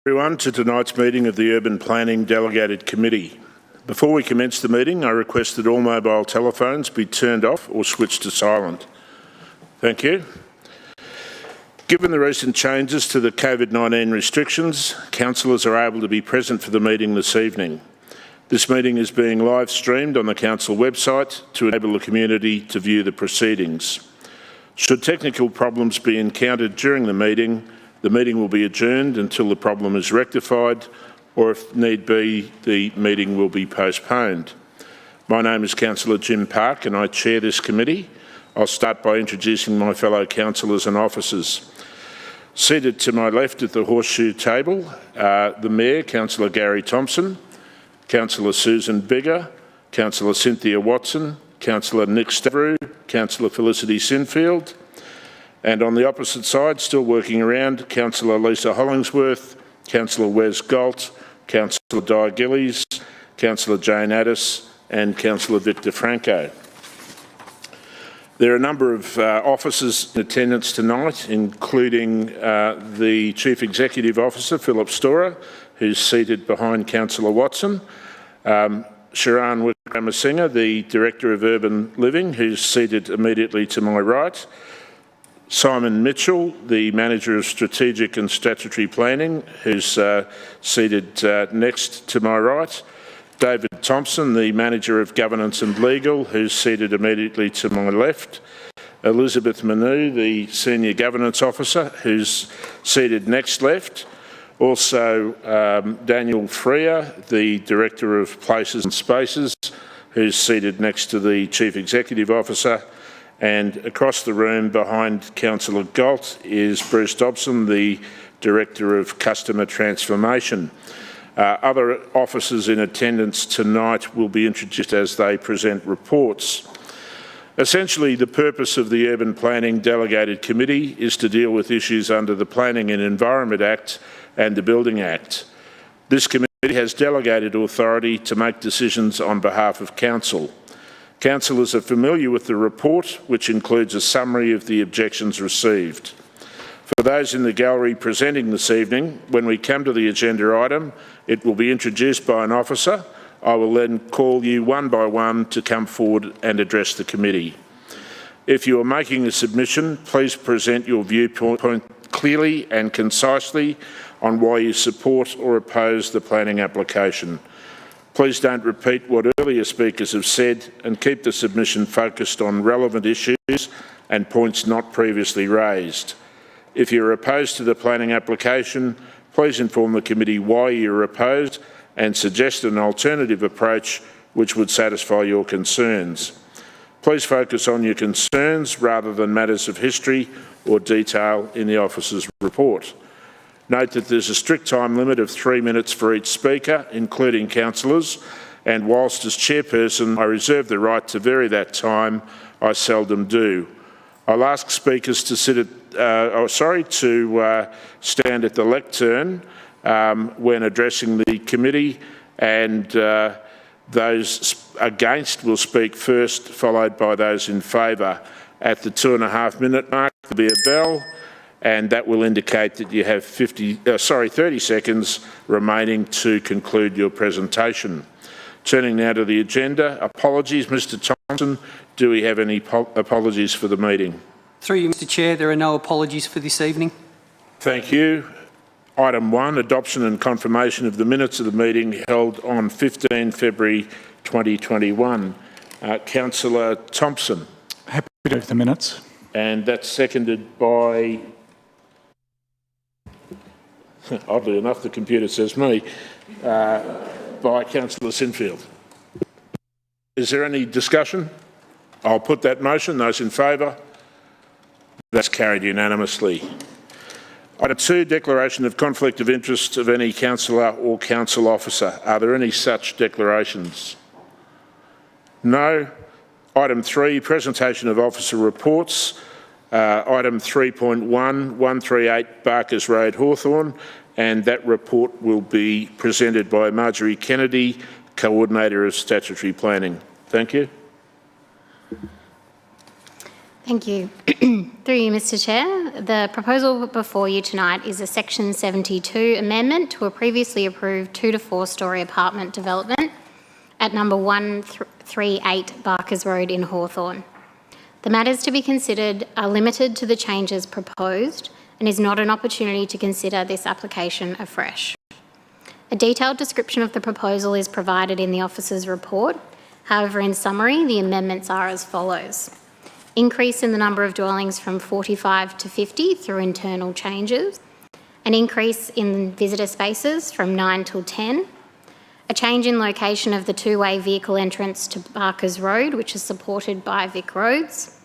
Everyone to tonight's meeting of the Urban Planning Delegated Committee. Before we commence the meeting, I request that all mobile telephones be turned off or switched to silent. Thank you. Given the recent changes to the COVID-19 restrictions, councillors are able to be present for the meeting this evening. This meeting is being live streamed on the council website to enable the community to view the proceedings. Should technical problems be encountered during the meeting will be adjourned until the problem is rectified, or if need be, the meeting will be postponed. My name is Councillor Jim Park and I chair this committee. I'll start by introducing my fellow councillors and officers. Seated to my left at the horseshoe table are the Mayor, Councillor Gary Thompson, Councillor Susan Bigger, Councillor Cynthia Watson, Councillor Nick Stavru, Councillor Felicity Sinfield, and on the opposite side, still working around, Councillor Lisa Hollingsworth, Councillor Wes Galt, Councillor Di Gillies, Councillor Jane Addis and Councillor Victor Franco. There are a number of officers in attendance tonight, including the Chief Executive Officer, Philip Storer, who's seated behind Councillor Watson, Sharan Wickramasinghe, the Director of Urban Living, who's seated immediately to my right, Simon Mitchell, the Manager of Strategic and Statutory Planning, who's seated next to my right, David Thompson, the Manager of Governance and Legal, who's seated immediately to my left, Elizabeth Manu, the Senior Governance Officer, who's seated next left, also Daniel Freer, the Director of Places and Spaces, who's seated next to the Chief Executive Officer, and across the room behind Councillor Galt is Bruce Dobson, the Director of Customer Transformation. Other officers in attendance tonight will be introduced as they present reports. Essentially, the purpose of the Urban Planning Delegated Committee is to deal with issues under the Planning and Environment Act and the Building Act. This committee has delegated authority to make decisions on behalf of Council. Councillors are familiar with the report, which includes a summary of the objections received. For those in the gallery presenting this evening, when we come to the agenda item, it will be introduced by an officer. I will then call you one by one to come forward and address the committee. If you are making a submission, please present your viewpoint clearly and concisely on why you support or oppose the planning application. Please don't repeat what earlier speakers have said and keep the submission focused on relevant issues and points not previously raised. If you're opposed to the planning application, please inform the committee why you're opposed and suggest an alternative approach which would satisfy your concerns. Please focus on your concerns rather than matters of history or detail in the officer's report. Note that there's a strict time limit of 3 minutes for each speaker, including councillors, and whilst as chairperson I reserve the right to vary that time, I seldom do. I'll ask speakers to stand at the lectern when addressing the committee, and those against will speak first, followed by those in favour. At the 2.5 minute mark, there'll be a bell, and that will indicate that you have 30 seconds remaining to conclude your presentation. Turning now to the agenda. Apologies, Mr Thompson. Do we have any apologies for the meeting? Through you, Mr Chair, there are no apologies for this evening. Thank you. Item 1, adoption and confirmation of the minutes of the meeting held on 15 February 2021. Councillor Thompson. Happy to do the minutes. And that's seconded by, oddly enough, the computer says me, by Councillor Sinfield. Is there any discussion? I'll put that motion. Those in favour? That's carried unanimously. Item 2, declaration of conflict of interest of any councillor or council officer. Are there any such declarations? No. Item 3, presentation of officer reports. Item 3.1, 138 Barkers Road, Hawthorn, and that report will be presented by Marjorie Kennedy, Coordinator of Statutory Planning. Thank you. Thank you. Through you, Mr Chair, The proposal before you tonight is a Section 72 amendment to a previously approved 2 to 4 storey apartment development at number 138 Barkers Road in Hawthorn. The matters to be considered are limited to the changes proposed and is not an opportunity to consider this application afresh. A detailed description of the proposal is provided in the officer's report. However, in summary, the amendments are as follows. Increase in the number of dwellings from 45 to 50 through internal changes. An increase in visitor spaces from 9 till 10. A change in location of the two-way vehicle entrance to Barkers Road, which is supported by Vic Roads.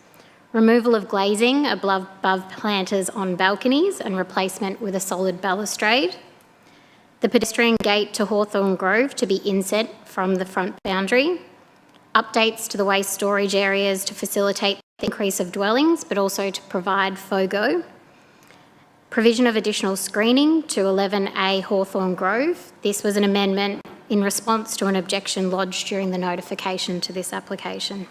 Removal of glazing above planters on balconies and replacement with a solid balustrade. The pedestrian gate to Hawthorn Grove to be inset from the front boundary. Updates to the waste storage areas to facilitate the increase of dwellings, but also to provide FOGO. Provision of additional screening to 11A Hawthorn Grove. This was an amendment in response to an objection lodged during the notification to this application.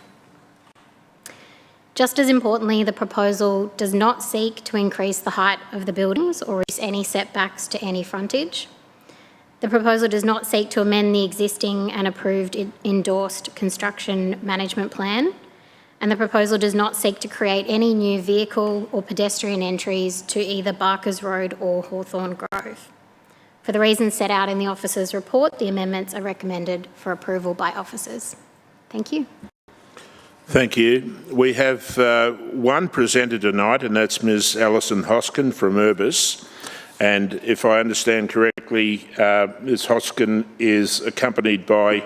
Just as importantly, the proposal does not seek to increase the height of the buildings or reduce any setbacks to any frontage. The proposal does not seek to amend the existing and approved endorsed construction management plan, and the proposal does not seek to create any new vehicle or pedestrian entries to either Barkers Road or Hawthorn Grove. For the reasons set out in the officer's report, the amendments are recommended for approval by officers. Thank you. Thank you. We have one presenter tonight, and that's Ms Alison Hoskin from Urbis. And if I understand correctly, Ms Hoskin is accompanied by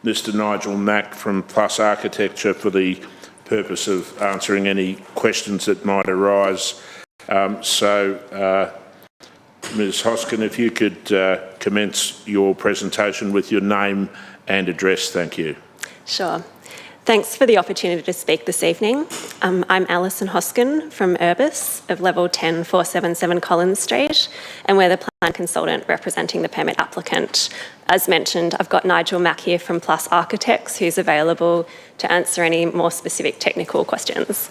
Mr Nigel Mack from Plus Architecture for the purpose of answering any questions that might arise. Ms Hoskin, if you could commence your presentation with your name and address, thank you. Sure. Thanks for the opportunity to speak this evening. I'm Alison Hoskin from Urbis of level 10 477 Collins Street, and we're the plan consultant representing the permit applicant. As mentioned, I've got Nigel Mack here from Plus Architects, who's available to answer any more specific technical questions.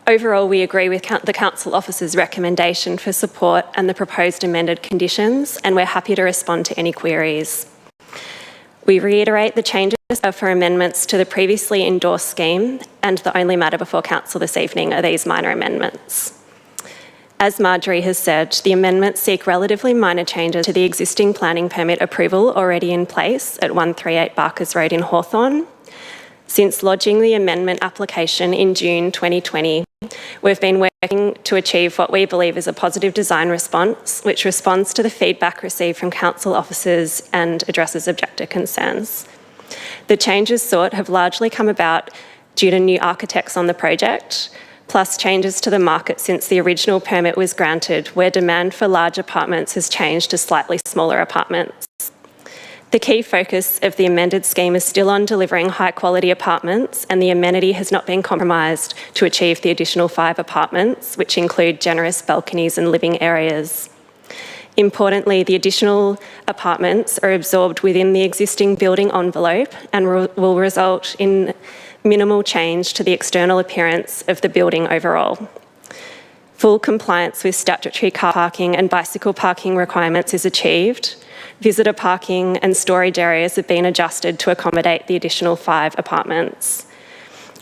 Overall, we agree with the Council Officer's recommendation for support and the proposed amended conditions, and we're happy to respond to any queries. We reiterate the changes are for amendments to the previously endorsed scheme, and the only matter before Council this evening are these minor amendments. As Marjorie has said, the amendments seek relatively minor changes to the existing planning permit approval already in place at 138 Barkers Road in Hawthorn. Since lodging the amendment application in June 2020, we've been working to achieve what we believe is a positive design response, which responds to the feedback received from council officers and addresses objector concerns. The changes sought have largely come about due to new architects on the project, plus changes to the market since the original permit was granted, where demand for large apartments has changed to slightly smaller apartments. The key focus of the amended scheme is still on delivering high-quality apartments, and the amenity has not been compromised to achieve the additional 5 apartments, which include generous balconies and living areas. Importantly, the additional apartments are absorbed within the existing building envelope and will result in minimal change to the external appearance of the building overall. Full compliance with statutory car parking and bicycle parking requirements is achieved. Visitor parking and storage areas have been adjusted to accommodate the additional 5 apartments.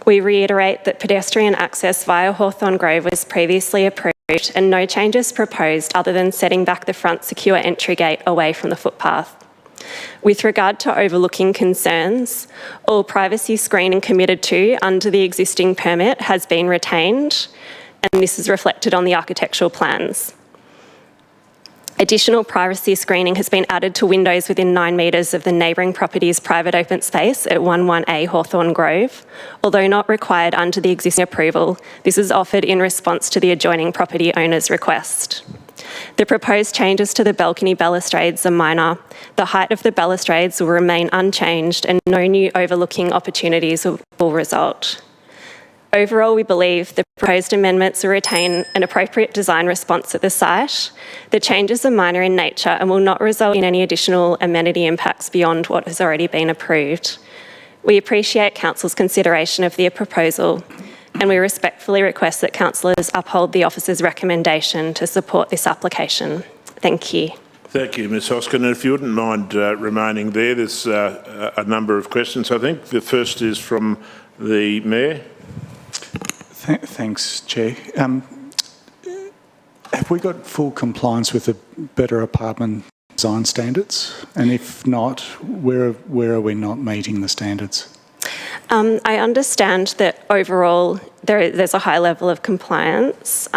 We reiterate that pedestrian access via Hawthorn Grove was previously approved and no changes proposed other than setting back the front secure entry gate away from the footpath. With regard to overlooking concerns, all privacy screening committed to under the existing permit has been retained, and this is reflected on the architectural plans. Additional privacy screening has been added to windows within 9 metres of the neighbouring property's private open space at 11A Hawthorn Grove. Although not required under the existing approval, this is offered in response to the adjoining property owner's request. The proposed changes to the balcony balustrades are minor. The height of the balustrades will remain unchanged and no new overlooking opportunities will result. Overall, we believe the proposed amendments will retain an appropriate design response at the site. The changes are minor in nature and will not result in any additional amenity impacts beyond what has already been approved. We appreciate Council's consideration of the proposal. and we respectfully request that councillors uphold the officer's recommendation to support this application. Thank you. Thank you, Ms Hoskin. And if you wouldn't mind remaining there, there's a number of questions, I think. The first is from the Mayor. Thanks, Chair. Have we got full compliance with the Better Apartment Design Standards? And if not, where are we not meeting the standards? I understand that overall there's a high level of compliance.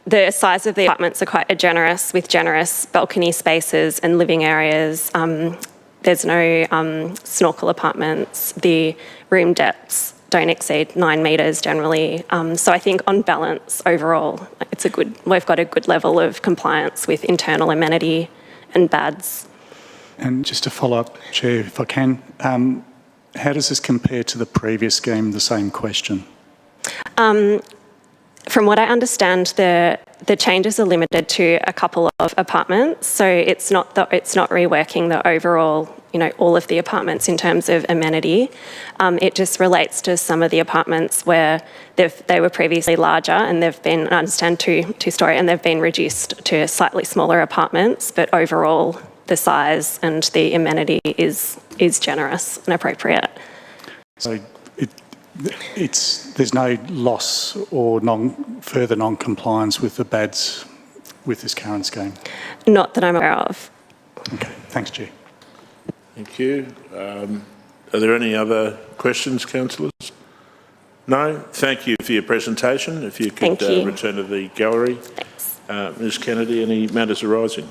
The size of the apartments are quite generous, with generous balcony spaces and living areas. There's no snorkel apartments. The room depths don't exceed 9 metres generally. So I think on balance, overall, we've got a good level of compliance with internal amenity and BADs. And just to follow up, Chair, if I can, how does this compare to the previous scheme, the same question? From what I understand, the changes are limited to a couple of apartments, so it's not reworking the overall, all of the apartments in terms of amenity. It just relates to some of the apartments where they were previously larger, and they've been, I understand, two-storey, and they've been reduced to slightly smaller apartments. But overall, the size and the amenity is generous and appropriate. So there's no loss or further non-compliance with the BADs with this current scheme? Not that I'm aware of. Okay, thanks, Chair. Thank you. Are there any other questions, councillors? No? Thank you for your presentation. If you could return to the gallery. Thanks. Ms Kennedy, any matters arising?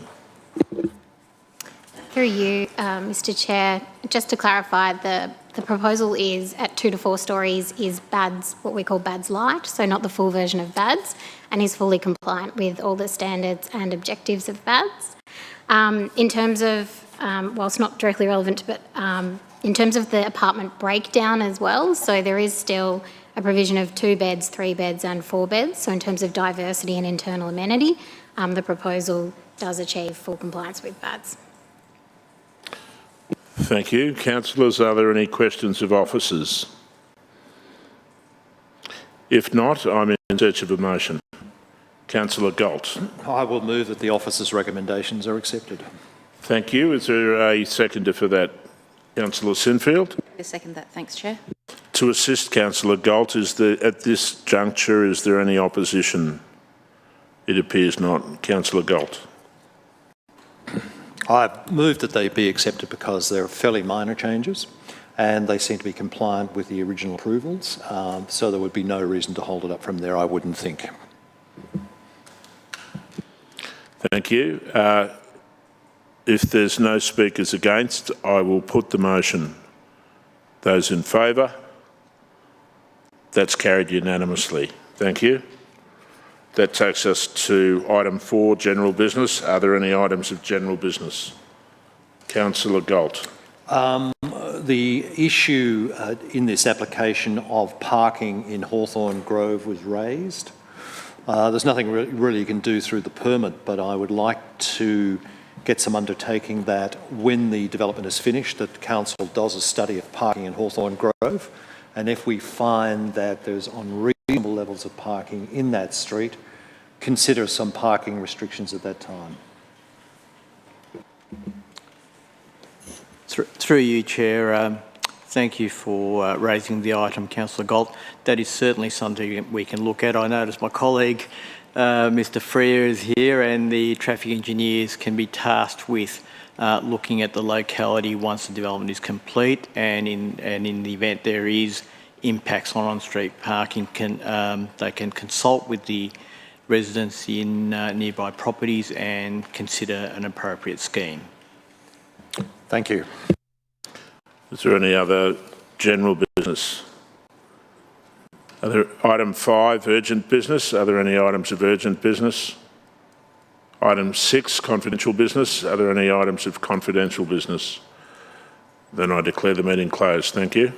Through you, Mr Chair, just to clarify, the proposal is at 2 to 4 storeys is BADS, what we call BADS Light, so not the full version of BADS, and is fully compliant with all the standards and objectives of BADS. In terms of, whilst not directly relevant, but in terms of the apartment breakdown as well, so there is still a provision of 2 beds, 3 beds and 4 beds. So in terms of diversity and internal amenity, the proposal does achieve full compliance with BADS. Thank you. Councillors, are there any questions of officers? If not, I'm in search of a motion. Councillor Galt. I will move that the officer's recommendations are accepted. Thank you. Is there a seconder for that? Councillor Sinfield. I second that. Thanks, Chair. To assist Councillor Galt, at this juncture, is there any opposition? It appears not. Councillor Galt. I've moved that they be accepted because they're fairly minor changes and they seem to be compliant with the original approvals, so there would be no reason to hold it up from there, I wouldn't think. Thank you. If there's no speakers against, I will put the motion. Those in favour? That's carried unanimously. Thank you. That takes us to item 4, general business. Are there any items of general business? Councillor Galt. The issue in this application of parking in Hawthorne Grove was raised. There's nothing really you can do through the permit, but I would like to get some undertaking that when the development is finished, that council does a study of parking in Hawthorne Grove, and if we find that there's unreasonable levels of parking in that street, consider some parking restrictions at that time. Through you, Chair, thank you for raising the item, Councillor Galt. That is certainly something we can look at. I notice my colleague, Mr Freer, is here, and the traffic engineers can be tasked with looking at the locality once the development is complete, and in the event there is impacts on on-street parking, they can consult with the residents in nearby properties and consider an appropriate scheme. Thank you. Is there any other general business? Item 5, urgent business. Are there any items of urgent business? Item 6, confidential business. Are there any items of confidential business? Then I declare the meeting closed. Thank you.